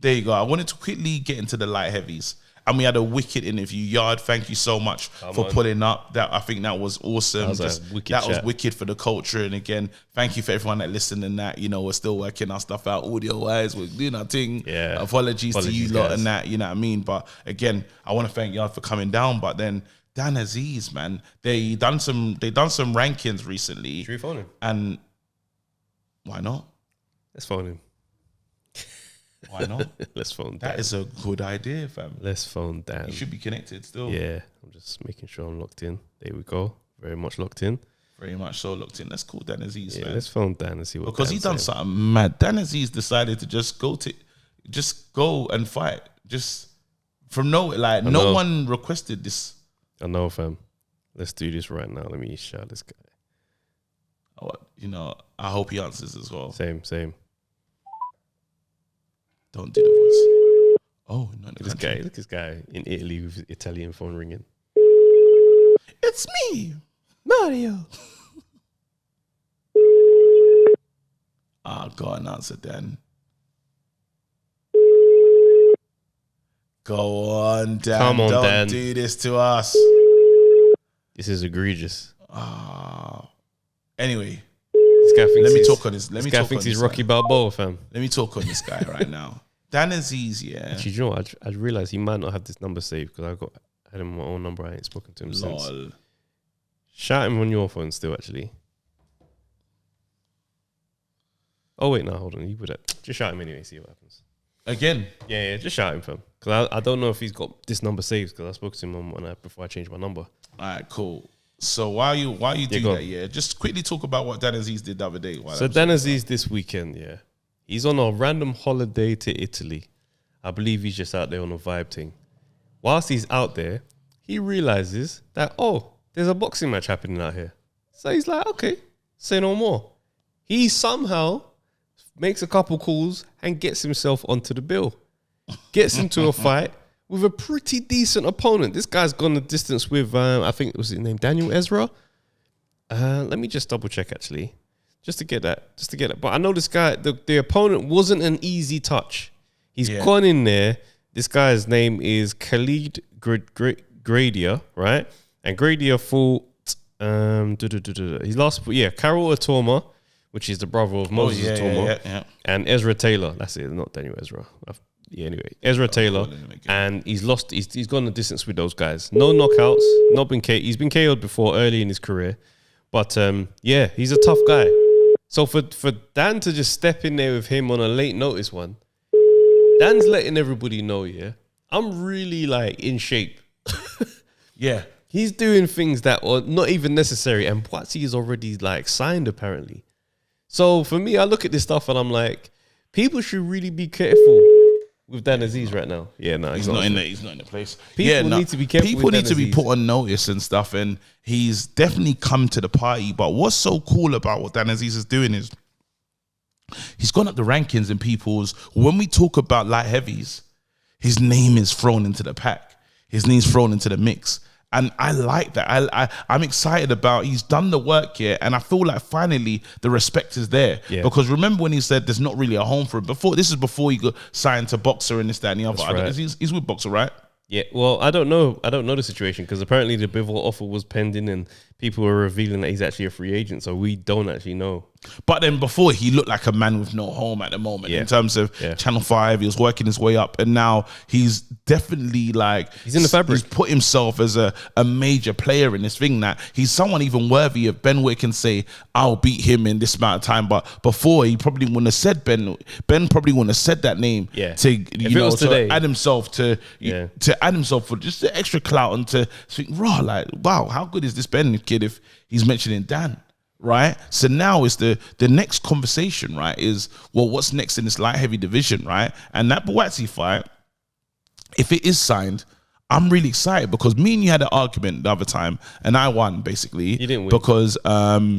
There you go. I wanted to quickly get into the light heavies. And we had a wicked interview. Yard, thank you so much for putting up. That I think that was awesome. That was wicked for the culture. And again, thank you for everyone that listened and that. You know, we're still working our stuff out audio-wise. We're doing our thing. Yeah. Apologies to you lot and that, you know what I mean? But again, I want to thank Yard for coming down. But then Dan Aziz, man, they done some rankings recently. Should we phone him? And why not? Let's phone him. Why not? Let's phone Dan. That is a good idea, fam. Let's phone Dan. You should be connected still. Yeah, I'm just making sure I'm locked in. There we go. Very much locked in. Very much so locked in. Let's call Dan Aziz, man. Let's phone Dan and see what. Because he done something mad. Dan Aziz decided to just go and fight. Just from nowhere. Like no one requested this. I know, fam. Let's do this right now. Let me shout this guy. Oh, you know, I hope he answers as well. Same. Don't do the voice. Oh, not Look at this guy in Italy with Italian phone ringing. It's me, Mario. Go on, answer Dan. Go on, Dan. Come on, Dan. Don't do this to us. This is egregious. Anyway. This guy thinks Let me talk on this. This guy thinks he's Rocky Balboa, fam. Let me talk on this guy right now. Dan Aziz, yeah. Actually, you know what? I realized he might not have this number saved because I had him on my own number. I ain't spoken to him since. Shout him on your phone still, actually. Oh, wait, no, hold on. You would just shout him anyway, see what happens. Again? Yeah, just shout him, fam. Because I don't know if he's got this number saved because I spoke to him before I changed my number. All right, cool. So while you do that, just quickly talk about what Dan Aziz did the other day. So Dan Aziz this weekend, he's on a random holiday to Italy. I believe he's just out there on a vibe thing. Whilst he's out there, he realizes that, there's a boxing match happening out here. So he's like, okay, say no more. He somehow makes a couple calls and gets himself onto the bill. Gets into a fight with a pretty decent opponent. This guy's gone the distance with, I think it was his name, Daniel Ezra. Let me just double check actually. Just to get that. But I know this guy, the opponent wasn't an easy touch. He's gone in there. This guy's name is Khalid Gradia, right? And Gradia fought, he lost, Karol Atoma, which is the brother of Moses Atoma, and Ezra Taylor. That's it, not Daniel Ezra. Anyway, Ezra Taylor, and he's lost. He's gone the distance with those guys. No knockouts. He's been KO'd before early in his career, but he's a tough guy. So for Dan to just step in there with him on a late notice one, Dan's letting everybody know, I'm really like in shape. He's doing things that are not even necessary, and Boatsy is already like signed apparently. So for me, I look at this stuff and I'm like, people should really be careful with Dan Aziz right now. Yeah, no, he's not in the place. People need to be careful. People need to be put on notice and stuff, and he's definitely come to the party. But what's so cool about what Dan Aziz is doing is he's gone up the rankings in people's. When we talk about light heavies, his name is thrown into the pack. His name's thrown into the mix. And I like that. I'm excited about, he's done the work here, and I feel like finally the respect is there. Because remember when he said there's not really a home for him? This is before he got signed to Boxer and this, that, and the other. Right. He's with Boxer, right? Yeah, well, I don't know the situation because apparently the Bivol offer was pending and people were revealing that he's actually a free agent, so we don't actually know. But then before, he looked like a man with no home at the moment in terms of Channel 5. He was working his way up, and now he's definitely like... He's in the fabric. He's put himself as a major player in this thing that he's someone even worthy of Ben Wick can say, I'll beat him in this amount of time. But before, he probably wouldn't have said Ben probably wouldn't have said that name to add himself to add himself for just the extra clout and to think, like, wow, how good is this Ben kid if he's mentioning Dan? Right, so now is the next conversation, right? Is what's next in this light heavy division, right? And that Boatsy fight, if it is signed, I'm really excited because me and you had an argument the other time, and I won basically. You didn't win because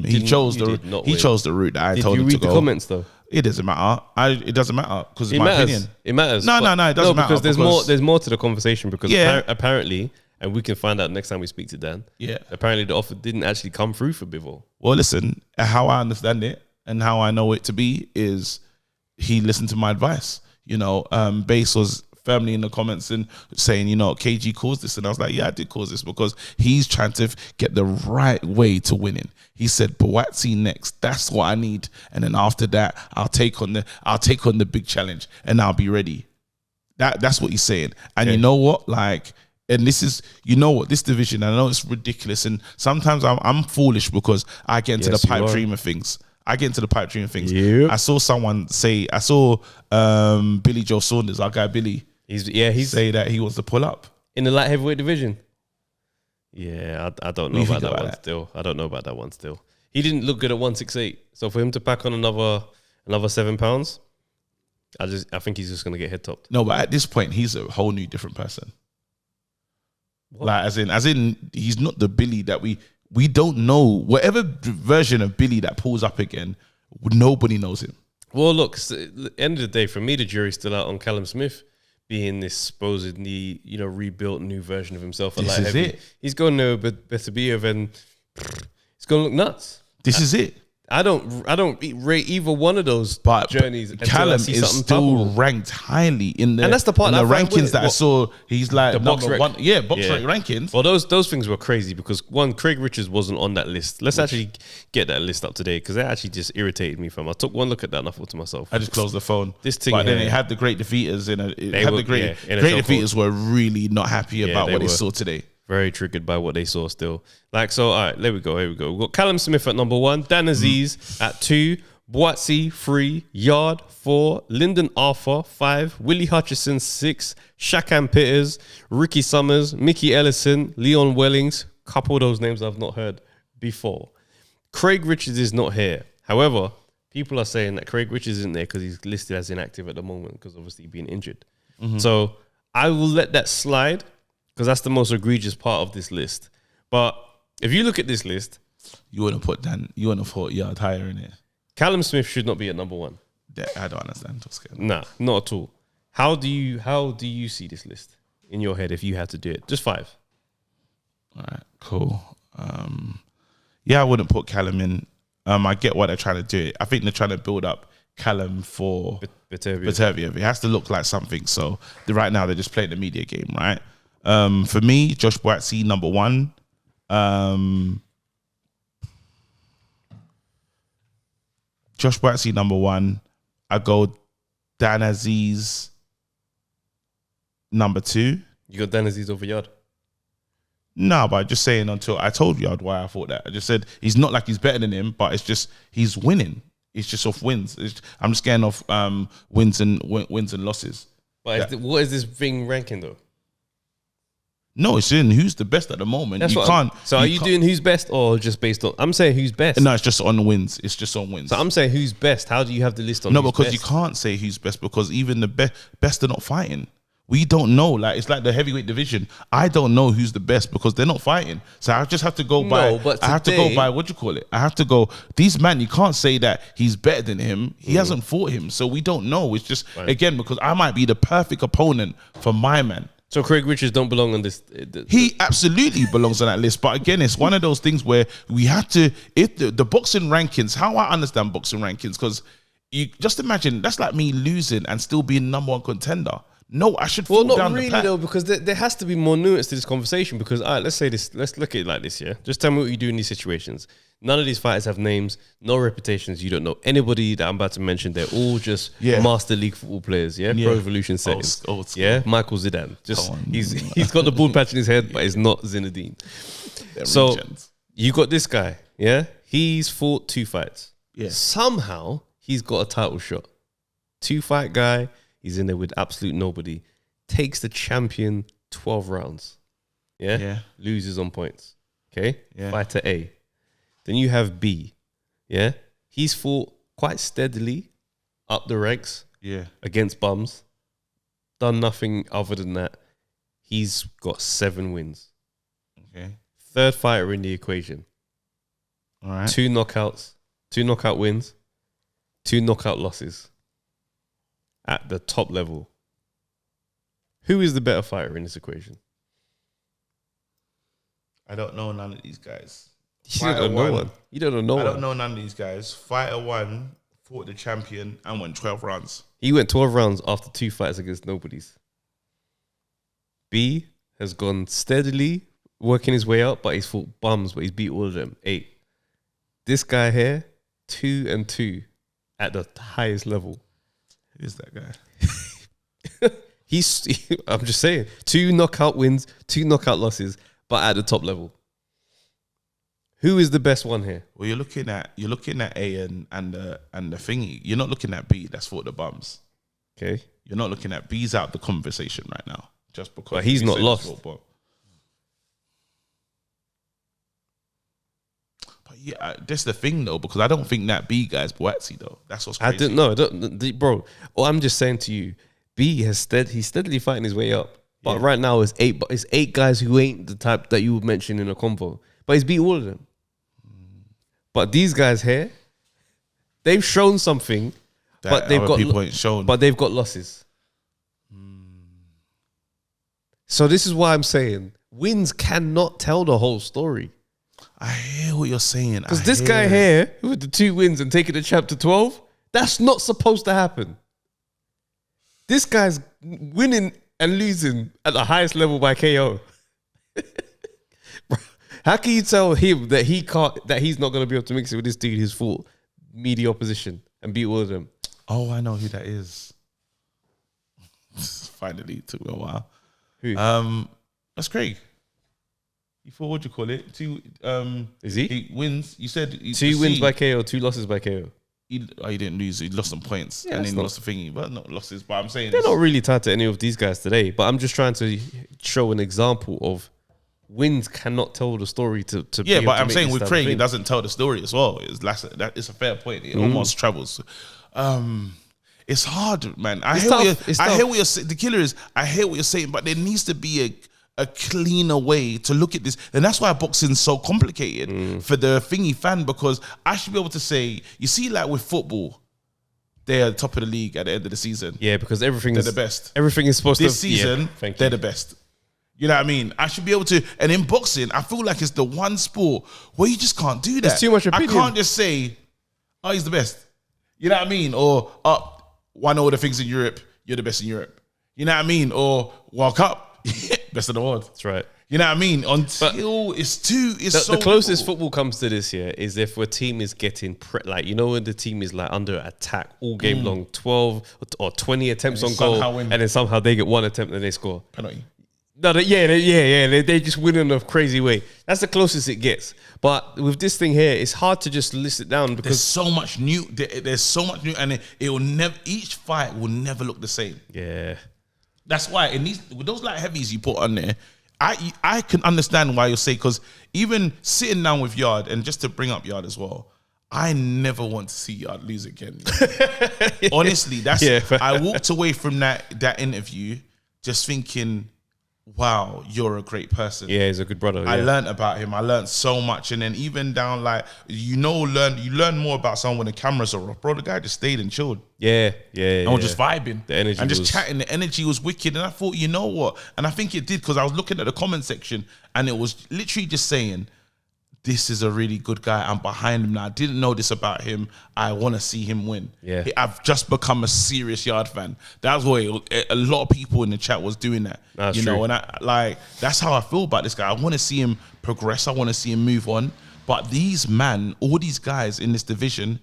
he chose the route that I told him to go. Did you read the comments though? It doesn't matter. It doesn't matter because it's my opinion. It matters. No, it doesn't matter because there's more to the conversation because apparently. And we can find out next time we speak to Dan. Yeah. Apparently the offer didn't actually come through for Bivol. Well, listen, how I understand it and how I know it to be is he listened to my advice. Base was firmly in the comments and saying, KG caused this. And I was like, yeah, I did cause this because he's trying to get the right way to winning. He said, Boatsi next. That's what I need. And then after that, I'll take on the big challenge and I'll be ready. That's what he's saying. And you know what? And this is, this division, I know it's ridiculous. And sometimes I'm foolish because I get into the pipe dream of things. Yep. I saw someone say, Billy Joe Saunders, our guy Billy, he's say that he wants to pull up in the light heavyweight division. Yeah, I don't know about that one still. I don't know about that one still. He didn't look good at 168. So for him to pack on another 7 pounds, I think he's just gonna get head topped. No, but at this point, he's a whole new different person. What? As in, he's not the Billy that we don't know. Whatever version of Billy that pulls up again, nobody knows him. Well, look, at the end of the day, for me, the jury's still out on Callum Smith being this supposedly, rebuilt new version of himself. This is it. He's going to Beterbiev and it's going to look nuts. This is it. I don't rate either one of those journeys. Callum is still ranked highly in the, and that's the part in the rankings that I saw. He's like the number box one. Yeah, box rank rankings. Well, those things were crazy because one, Craig Richards wasn't on that list. Let's actually get that list up today because that actually just irritated me. I took one look at that and I thought to myself, I just closed the phone. This thing, but then it had the great defeaters in it. Great defeaters were really not happy about what they saw today. Very triggered by what they saw still. All right, there we go. Here we go. We've got Callum Smith at number 1, Dan Aziz at 2, Boatsi 3, Yard 4, Lyndon Arthur 5, Willie Hutchison 6, Shakan Pitters, Ricky Summers, Mickey Ellison, Leon Wellings. Couple of those names I've not heard before. Craig Richards is not here. However, people are saying that Craig Richards isn't there because he's listed as inactive at the moment because obviously being injured. Mm-hmm. So I will let that slide, because that's the most egregious part of this list. But if you look at this list, you wouldn't have put Yard higher in it. Callum Smith should not be at number 1. I don't understand. Nah, not at all. How do you see this list in your head if you had to do it? Just 5. All right, cool. I wouldn't put Callum in. I get why they're trying to do it. I think they're trying to build up Callum for Beterbiev. It has to look like something. So right now they're just playing the media game, right? For me, Josh Boatsi, number 1. Josh Boatsi, number 1. I go Dan Aziz, number 2. You got Dan Aziz over Yard? No, but I'm just saying until I told Yard why I thought that. I just said he's not like he's better than him, but it's just he's winning. It's just off wins. I'm just getting off wins and losses. But what is this thing ranking though? No, it's in who's the best at the moment. Are you doing who's best or just based on? I'm saying who's best. No, it's just on wins. It's just on wins. So I'm saying who's best. How do you have the list on? No, because you can't say who's best because even the best are not fighting. We don't know. It's like the heavyweight division. I don't know who's the best because they're not fighting. So I just have to go by. I have to go by what do you call it? I have to go. These man, you can't say that he's better than him. He hasn't fought him, so we don't know. It's just again because I might be the perfect opponent for my man. So Craig Richards don't belong on this. He absolutely belongs on that list. But again, it's one of those things where we have to, if the boxing rankings, how I understand boxing rankings, because you just imagine that's like me losing and still being number 1 contender. No, I should fall down the path. Well, not really though, because there has to be more nuance to this conversation. Because all right, let's say this. Let's look at it like this. Yeah, just tell me what you do in these situations. None of these fighters have names, no reputations. You don't know anybody that I'm about to mention. They're all just Master League football players. Yeah, Pro Evolution settings. Old school. Yeah, Michael Zidane. Just he's got the bald patch in his head, but it's not Zinedine. So you got this guy. Yeah, he's fought 2 fights. Yeah, somehow he's got a title shot. 2-fight guy. He's in there with absolute nobody. Takes the champion 12 rounds. Yeah? Loses on points. Okay? Yeah. Fighter A. Then you have B. Yeah? He's fought quite steadily up the ranks. Yeah. Against bums. Done nothing other than that. He's got 7 wins. Okay. 3rd fighter in the equation. All right. 2 knockouts. 2 knockout wins. 2 knockout losses. At the top level. Who is the better fighter in this equation? I don't know none of these guys. You don't know one. You don't know no one. I don't know none of these guys. Fighter 1 fought the champion, and went 12 rounds. He went 12 rounds after 2 fights against nobodies. B has gone steadily working his way up, but he's fought bums, but he's beat all of them. 8. This guy here, 2-2 at the highest level. Who is that guy? I'm just saying, 2 knockout wins, 2 knockout losses, but at the top level. Who is the best one here? Well, you're looking at A and the thingy. You're not looking at B. That's for the bums. Okay, you're not looking at B's out the conversation right now, just because. But he's not lost. But yeah, that's the thing though, because I don't think that B guy's Boatsy though. That's what's crazy. I don't, bro. Well, I'm just saying to you, B he's steadily fighting his way up. But right now it's 8. But it's 8 guys who ain't the type that you would mention in a convo. But he's beat all of them. But these guys here, they've shown something, that but they've got people ain't shown. But they've got losses. So this is why I'm saying wins cannot tell the whole story. I hear what you're saying. Because this guy here, with the 2 wins and taking the champ to 12, that's not supposed to happen. This guy's winning and losing at the highest level by KO. How can you tell him that he's not going to be able to mix it with this dude who's fought meaty opposition and beat all of them? Oh, I know who that is. Finally, it took me a while. Who? That's Craig. He fought, what do you call it? 2. Is he? He wins. You said 2 wins by KO, 2 losses by KO. He didn't lose. He lost some points and then lost the thingy. But not losses. But I'm saying they're not really tied to any of these guys today. But I'm just trying to show an example of wins cannot tell the story to yeah. Be But able to I'm make saying this with type of Craig, thing. it doesn't tell the story as well. It's a fair point. It almost travels. It's hard, man. I hear what you're saying. The killer is, I hear what you're saying, but there needs to be a cleaner way to look at this. And that's why boxing's so complicated for the thingy fan, because I should be able to say, you see, like with football, they're the top of the league at the end of the season. Yeah, because they're the best. Everything is supposed this to season, they're the best. You know what I mean? I should be able to, and in boxing, I feel like it's the one sport where you just can't do that. There's too much opinion. I can't just say, oh, he's the best. You know what I mean? Or, one of the things in Europe, you're the best in Europe. You know what I mean? Or World Cup, best in the world. That's right. You know what I mean? Until the closest football comes to this here is if a team is getting when the team is like under attack all game long, 12 or 20 attempts on goal, and then somehow they get 1 attempt and they score. Penalty. No, they just win in a crazy way. That's the closest it gets. But with this thing here, it's hard to just list it down because there's so much new. There's so much new, and it will never. Each fight will never look the same. Yeah, that's why with those light heavies you put on there, I can understand why you're saying, because even sitting down with Yard, and just to bring up Yard as well, I never want to see Yard lose again. Honestly, I walked away from that interview just thinking, wow, you're a great person. Yeah, he's a good brother. I learned about him. I learned so much. And then even down you learn more about someone when the cameras are off. Bro, the guy just stayed and chilled. Yeah. And we're just vibing. The energy and just chatting. The energy was wicked. And I thought, you know what? And I think it did, because I was looking at the comment section and it was literally just saying, this is a really good guy. I'm behind him now. I didn't know this about him. I want to see him win. Yeah. I've just become a serious Yard fan. That's why a lot of people in the chat was doing that. That's you true. know, and that's how I feel about this guy. I want to see him progress. I want to see him move on. But all these guys in this division,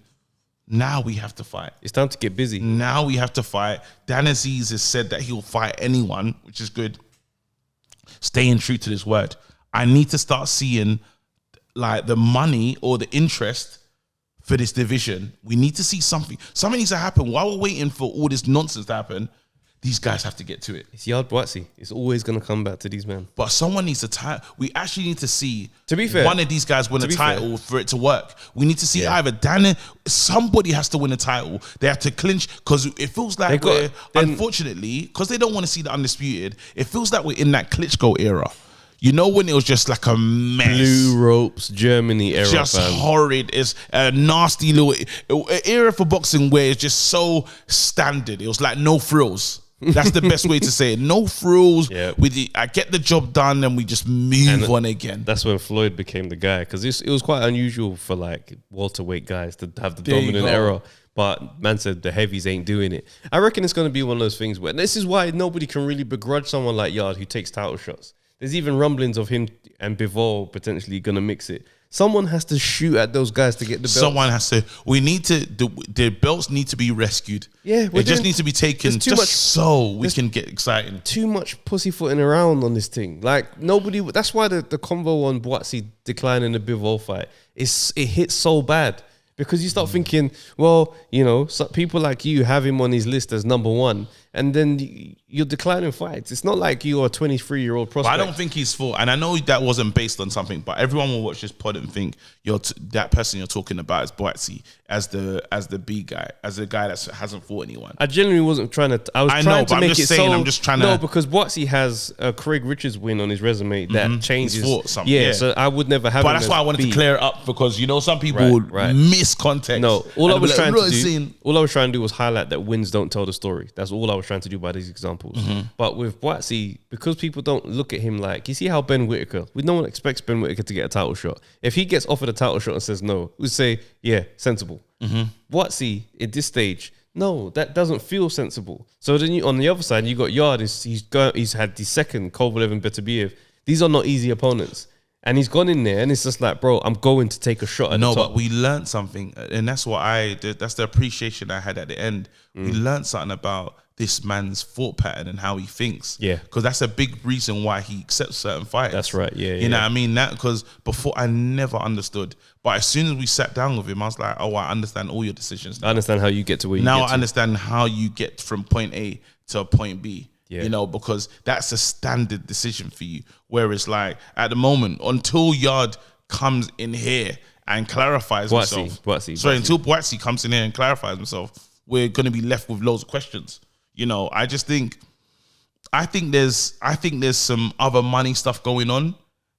now we have to fight. It's time to get busy. Now we have to fight. Dan Aziz has said that he'll fight anyone, which is good. Staying true to this word. I need to start seeing like the money or the interest for this division. We need to see something. Something needs to happen. While we're waiting for all this nonsense to happen, these guys have to get to it. It's Yard Boatsy. It's always going to come back to these men. But someone needs to we actually need to see, to be fair, one of these guys win a title for it to work. We need to see either somebody has to win a title. They have to clinch, because it feels like unfortunately, because they don't want to see the Undisputed, it feels like we're in that Klitschko era. You know, when it was just like a mess. Blue ropes, Germany era. Just horrid. It's a nasty little era for boxing where it's just so standard. It was like no frills. That's the best way to say it. No frills. Yeah. I get the job done and we just move on again. That's when Floyd became the guy, because it was quite unusual for like welterweight guys to have the dominant era. But man said the heavies ain't doing it. I reckon it's going to be one of those things where this is why nobody can really begrudge someone like Yard who takes title shots. There's even rumblings of him and Bivol potentially going to mix it. Someone has to shoot at those guys to get the belts. Someone has to. We need to. The belts need to be rescued. Yeah, it just needs to be taken so we can get exciting. Too much pussyfooting around on this thing. Like nobody. That's why the convo on Boatsy declining the Bivol fight it hits so bad. Because you start thinking, well, you know, people like you have him on his list as number one, and then you're declining fights. It's not like you're a 23-year-old prospect. But I don't think he's full. And I know that wasn't based on something, but everyone will watch this pod and think that person you're talking about is Boatsy as the B guy, as the guy that hasn't fought anyone. I genuinely wasn't trying to. I know, but I'm just saying. I'm just trying to. No, because Boatsy has a Craig Richards win on his resume that changes. He's fought something. Yeah, so I would never have. But that's why I wanted to clear it up, because you know some people miss context. No, all I was trying to do was highlight that wins don't tell the story. That's all I was trying to do by these examples. But with Boatsy, because people don't look at him like, you see how Ben Whittaker, no one expects Ben Whittaker to get a title shot. If he gets offered a title shot and says no, we say, yeah, sensible. Boatsy, at this stage, no, that doesn't feel sensible. So then on the other side, you got Yard. He's had the second Kovalev and Beterbiev. These are not easy opponents. And he's gone in there and it's just like, bro, I'm going to take a shot at the top. No, but we learned something. And that's what that's the appreciation I had at the end. We learned something about this man's thought pattern and how he thinks. Yeah. Because that's a big reason why he accepts certain fights. That's right. Yeah. You know what I mean? That because before I never understood. But as soon as we sat down with him, I was like, oh, I understand all your decisions now. I understand how you get to where you get to. Now I understand how you get from point A to point B. Yeah. You know, because that's a standard decision for you. Whereas like at the moment, until Yard comes in here and clarifies himself. Until Boatsy comes in here and clarifies himself, we're going to be left with loads of questions. You know, I think there's some other money stuff going on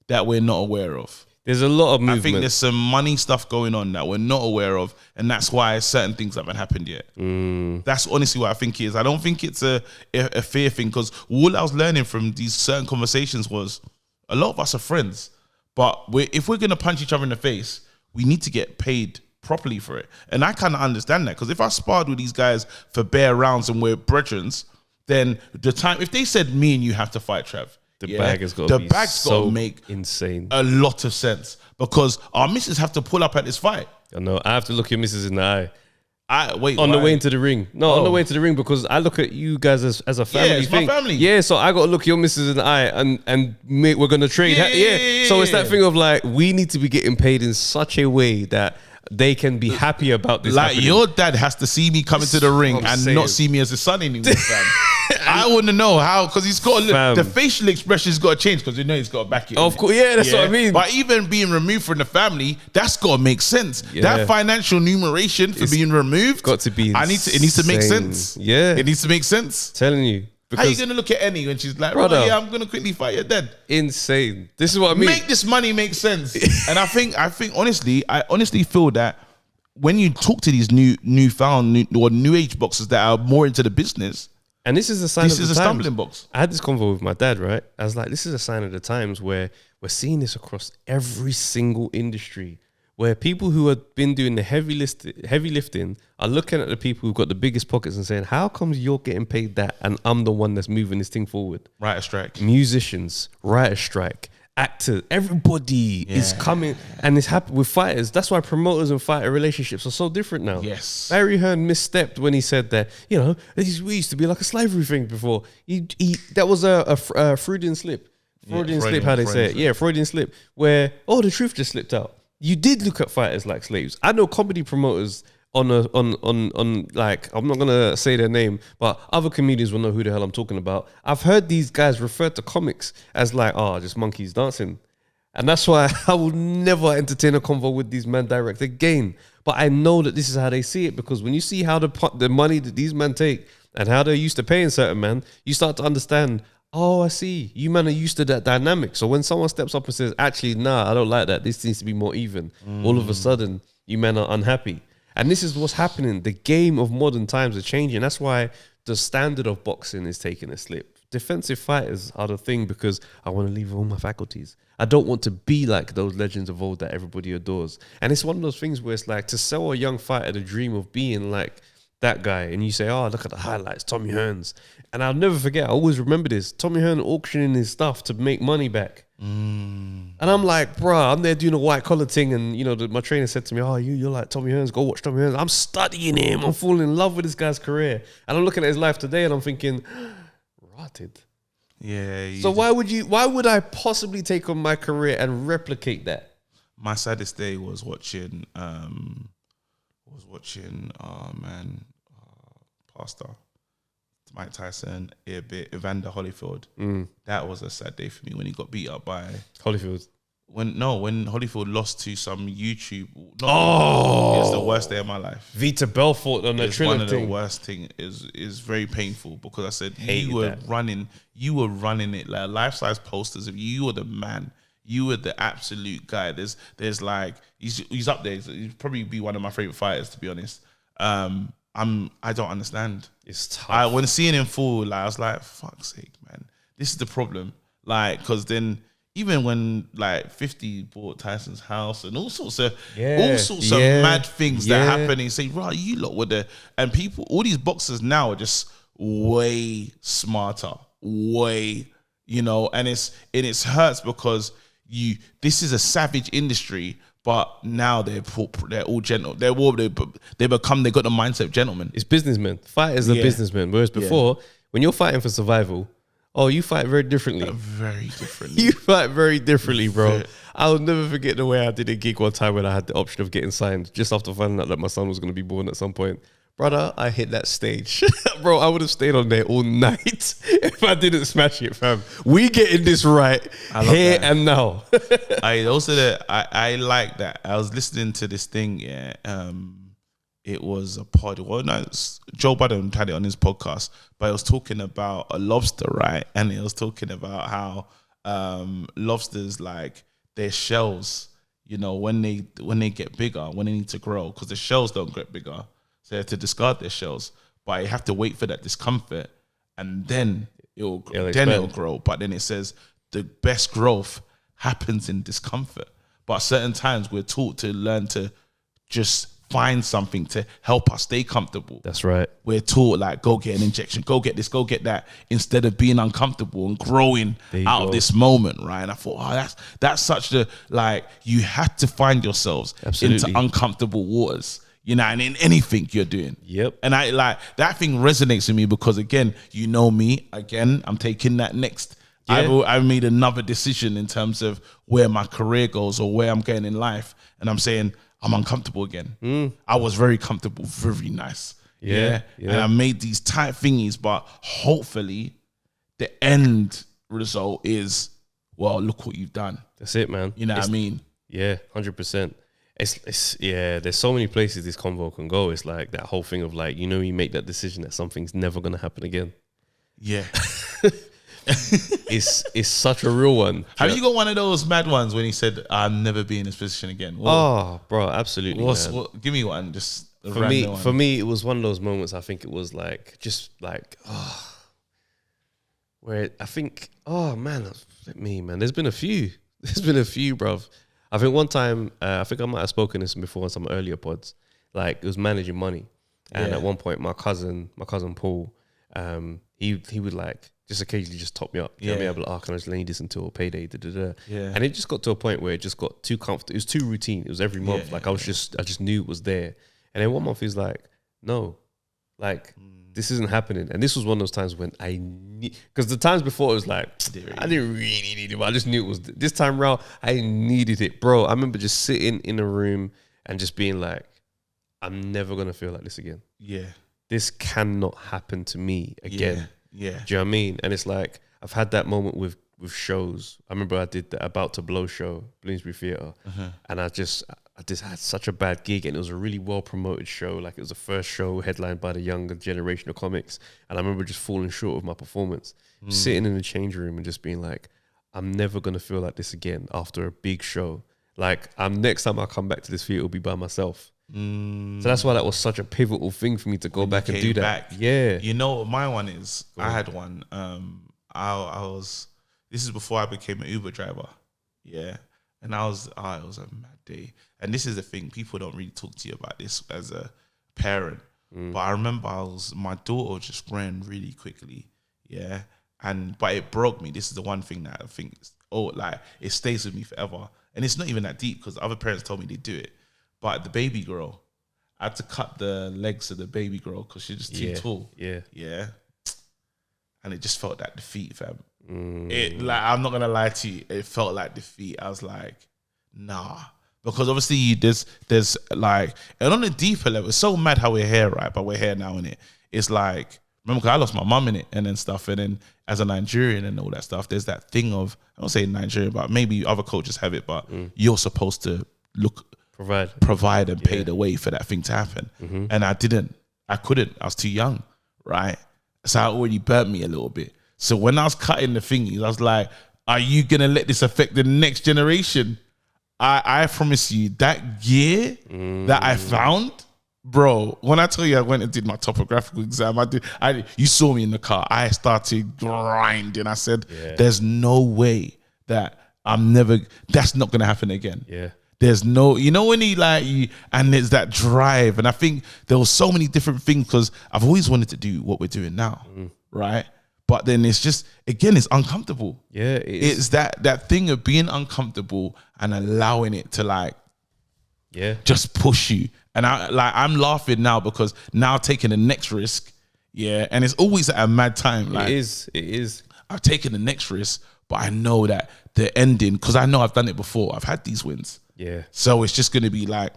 that we're not aware of. There's a lot of movement. I think there's some money stuff going on that we're not aware of, and that's why certain things haven't happened yet. That's honestly what I think it is. I don't think it's a fear thing, because all I was learning from these certain conversations was a lot of us are friends, but if we're going to punch each other in the face, we need to get paid properly for it. And I kind of understand that, because if I sparred with these guys for bare rounds and we're brethrens, then if they said me and you have to fight, Trav, the bag has got to make insane a lot of sense, because our missus have to pull up at this fight. I know. I have to look your missus in the eye. On the way into the ring. On the way into the ring, because I look at you guys as a family. Yeah, it's my family. Yeah, so I got to look your missus in the eye and we're going to trade. Yeah. So it's that thing of like, we need to be getting paid in such a way that they can be happy about this. Like happening. Your dad has to see me come into the ring and not see me as a son anymore, fam. I want to know how, because he's got the facial expression's got to change, because you know he's got to back it. Of course, yeah, that's what I mean. But even being removed from the family, that's got to make sense. Yeah. That financial numeration for being removed, got to be. It needs to make sense. Yeah, it needs to make sense. Telling you. How are you going to look at Annie when she's like, brother, I'm going to quickly fight your dad? Insane. This is what I mean. Make this money make sense. And I think I honestly feel that when you talk to these new age boxers that are more into the business, and this is a sign. This is a stumbling box. I had this convo with my dad, right? I was like, this is a sign of the times where we're seeing this across every single industry, where people who have been doing the heavy lifting are looking at the people who've got the biggest pockets and saying, how comes you're getting paid that and I'm the one that's moving this thing forward? Writer strike. Musicians, writer strike. Actors, everybody is coming, and it's happening with fighters. That's why promoters and fighter relationships are so different now. Yes, Barry Hearn misstepped when he said that, you know, we used to be like a slavery thing before. That was a Freudian slip. Freudian slip, how they say it. Yeah, Freudian slip, where the truth just slipped out. You did look at fighters like slaves. I know comedy promoters on like, I'm not gonna say their name, but other comedians will know who the hell I'm talking about. I've heard these guys refer to comics as like, just monkeys dancing. And that's why I will never entertain a convo with these men direct again. But I know that this is how they see it, because when you see how the money that these men take and how they're used to paying certain men, you start to understand, I see. You men are used to that dynamic. So when someone steps up and says, actually, nah, I don't like that, this needs to be more even, all of a sudden, you men are unhappy. And this is what's happening. The game of modern times are changing. That's why the standard of boxing is taking a slip. Defensive fighters are the thing because I want to leave all my faculties. I don't want to be like those legends of old that everybody adores. And it's one of those things where it's like to sell a young fighter the dream of being like that guy, and you say, oh, look at the highlights, Tommy Hearns. And I'll never forget, I always remember this, Tommy Hearns auctioning his stuff to make money back. And I'm like, bruh, I'm there doing a white collar thing, and you know, my trainer said to me, oh, you're like Tommy Hearns, go watch Tommy Hearns. I'm studying him, I'm falling in love with this guy's career. And I'm looking at his life today and I'm thinking, rotted. Yeah. So why would I possibly take on my career and replicate that? My saddest day was watching Pastor Mike Tyson, Evander Holyfield. That was a sad day for me when he got beat up by Holyfield. When Holyfield lost to some YouTube. It was the worst day of my life. Vita Belfort on the Triller one of thing. the worst thing is very painful because I said Hated you were that. running it like life-size posters of you. You were the man. You were the absolute guy. There's like he's up there. He'd probably be one of my favorite fighters, to be honest. I don't understand. It's tough. When seeing him fall, like I was like, fuck's sake, man. This is the problem. Like, because then even when like 50 bought Tyson's house and all sorts of mad things that happen, and you say, right, you lot were there. And people, all these boxers now are just way smarter, and it hurts because this is a savage industry. But now they're all gentle. They got the mindset of gentlemen. It's businessmen. Fighters are businessmen. Whereas before, when you're fighting for survival, you fight very differently. Very differently. You fight very differently, bro. I'll never forget the way I did a gig one time when I had the option of getting signed just after finding out that my son was going to be born at some point. Brother, I hit that stage. Bro, I would have stayed on there all night if I didn't smash it, fam. We getting this right here and now. I like that. I was listening to this thing, it was a pod. Well, no, Joe Budden had it on his podcast, but it was talking about a lobster, right? And it was talking about how lobsters, like their shells, when they get bigger, when they need to grow, because the shells don't get bigger. So they have to discard their shells, but you have to wait for that discomfort, and then it'll grow. But then it says the best growth happens in discomfort. But certain times we're taught to learn to just find something to help us stay comfortable. That's right. We're taught like, go get an injection, go get this, go get that, instead of being uncomfortable and growing out of this moment, right? And I thought, that's such you had to find yourselves into uncomfortable waters. And in anything you're doing. Yep. And I that thing resonates with me because again, me, I'm taking that next. Yeah. I've made another decision in terms of where my career goes or where I'm going in life. And I'm saying I'm uncomfortable again. I was very comfortable, very nice. Yeah. And I made these tight thingies, but hopefully the end result is, well, look what you've done. That's it, man. You know what I mean? Yeah, 100%. It's there's so many places this convo can go. It's like that whole thing of like, you make that decision that something's never going to happen again. Yeah. It's such a real one. Have you got one of those mad ones when he said, I'll never be in this position again? Bro, absolutely. Give me one. Just for me, it was one of those moments. I think it was like, just like, where I think, man, there's been a few, bruv. I think one time, I think I might have spoken this before on some earlier pods. Like it was managing money, and at one point, my cousin Paul, he would like just occasionally just top me up. Get me able to, can I just lay this until payday? And it just got to a point where it just got too comfortable. It was too routine. It was every month. I just knew it was there. And then one month he's like, no, like this isn't happening. And this was one of those times when I need, because the times before it was like, I didn't really need it, but I just knew it was, this time around, I needed it. Bro, I remember just sitting in a room and just being like, I'm never going to feel like this again. Yeah. This cannot happen to me again. Yeah. Do you know what I mean? And it's like, I've had that moment with shows. I remember I did the About to Blow show, Bloomsbury Theatre, and I just had such a bad gig, and it was a really well promoted show. Like it was the first show headlined by the younger generation of comics, and I remember just falling short of my performance, sitting in the change room and just being like, I'm never gonna feel like this again after a big show. Like next time I come back to this theatre, it'll be by myself. So that's why that was such a pivotal thing for me to go back and do that. Yeah. You know what my one is? I had one. I was. This is before I became an Uber driver. Yeah, and it was a mad day. And this is the thing, people don't really talk to you about this as a parent. But I remember my daughter just ran really quickly. Yeah, but it broke me. This is the one thing that I think, it stays with me forever. And it's not even that deep because other parents told me they do it. But the baby girl, I had to cut the legs of the baby girl because she's just too tall. Yeah. Yeah. And it just felt that defeat, fam. I'm not gonna lie to you, it felt like defeat. I was like, nah. Because obviously there's like, and on a deeper level, it's so mad how we're here, right? But we're here now, innit? It's like, remember, cause I lost my mum in it and then stuff. And then as a Nigerian and all that stuff, there's that thing of, I don't say Nigerian, but maybe other cultures have it, but you're supposed to provide and pay the way for that thing to happen. And I couldn't, I was too young, right? So it already burnt me a little bit. So when I was cutting the thingies, I was like, are you gonna let this affect the next generation? I promise you, that gear that I found, bro, when I tell you I went and did my topographical exam, you saw me in the car, I started grinding. I said, there's no way that that's not gonna happen again. Yeah. There's no, when and there's that drive. And I think there was so many different things because I've always wanted to do what we're doing now, right? But then it's just, again, it's uncomfortable. Yeah, it's that thing of being uncomfortable and allowing it to just push you. And I'm laughing now because now taking the next risk, and it's always at a mad time. It is. I've taken the next risk, but I know that the ending, because I know I've done it before. I've had these wins. Yeah. So it's just going to be like,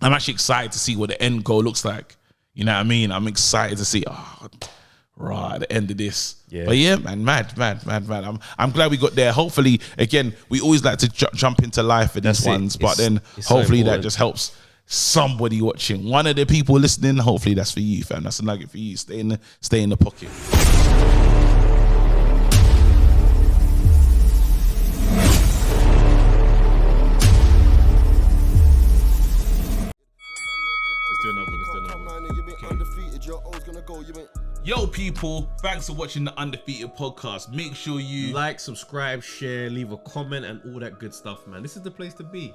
I'm actually excited to see what the end goal looks like. You know what I mean? I'm excited to see, the end of this. Yeah. But yeah, man, mad. I'm glad we got there. Hopefully, again, we always like to jump into life for these ones, but then hopefully that just helps somebody watching. One of the people listening, hopefully that's for you, fam. That's a nugget for you. Stay in the pocket. Yo, people, thanks for watching the Undefeated podcast. Make sure you like, subscribe, share, leave a comment, and all that good stuff, man. This is the place to be.